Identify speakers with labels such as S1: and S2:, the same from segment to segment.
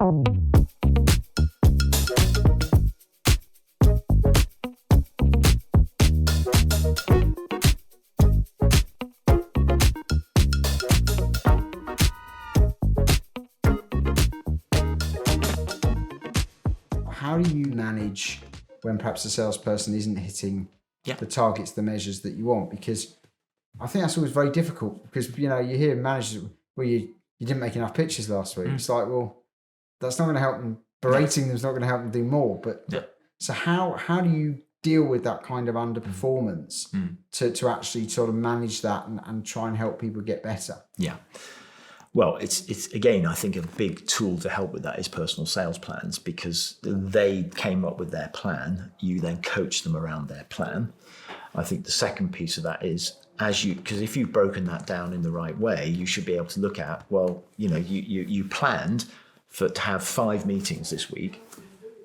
S1: How do you manage when perhaps the salesperson isn't hitting the targets, the measures that you want? Because I think that's always very difficult, because, you hear managers, well, you didn't make enough pitches last week. It's like, well, that's not going to help them. Berating them is not going to help them do more. But so how do you deal with that kind of underperformance to actually sort of manage that and try and help people get better?
S2: Yeah. Well, it's again, I think a big tool to help with that is personal sales plans, because they came up with their plan. You then coach them around their plan. I think the second piece of that is, because if you've broken that down in the right way, you should be able to look at, well, you planned to have 5 meetings this week.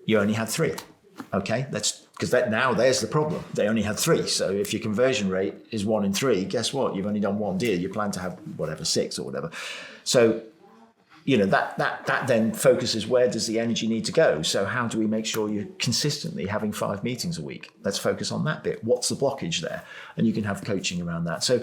S2: You only had 3. Okay, now there's the problem. They only had 3. So if your conversion rate is 1 in 3, guess what? You've only done 1 deal. You plan to have 6 or whatever. So, that then focuses, where does the energy need to go? So how do we make sure you're consistently having 5 meetings a week? Let's focus on that bit. What's the blockage there? And you can have coaching around that. So,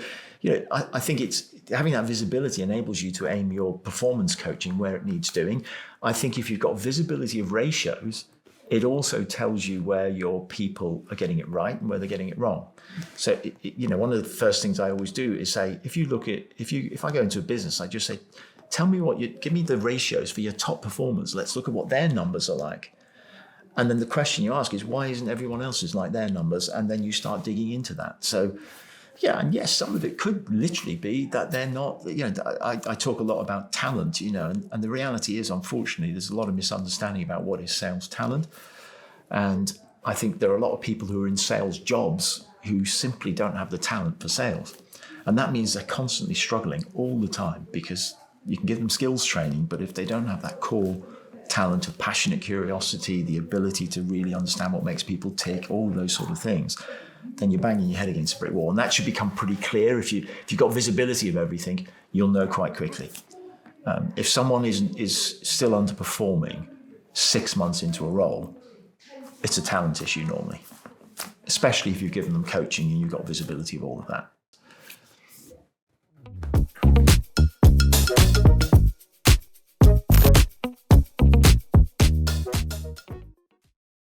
S2: I think it's having that visibility enables you to aim your performance coaching where it needs doing. I think if you've got visibility of ratios, it also tells you where your people are getting it right and where they're getting it wrong. So, one of the first things I always do is say, if I go into a business, I just say, give me the ratios for your top performers. Let's look at what their numbers are like. And then the question you ask is, why isn't everyone else's like their numbers? And then you start digging into that. So, and yes, some of it could literally be that they're not, I talk a lot about talent, and the reality is, unfortunately, there's a lot of misunderstanding about what is sales talent. And I think there are a lot of people who are in sales jobs who simply don't have the talent for sales. And that means they're constantly struggling all the time, because you can give them skills training, but if they don't have that core talent of passionate curiosity, the ability to really understand what makes people tick, all those sort of things, then you're banging your head against a brick wall. And that should become pretty clear. If you've got visibility of everything, you'll know quite quickly. If someone is still underperforming 6 months into a role, it's a talent issue normally, especially if you've given them coaching and you've got visibility of all of that.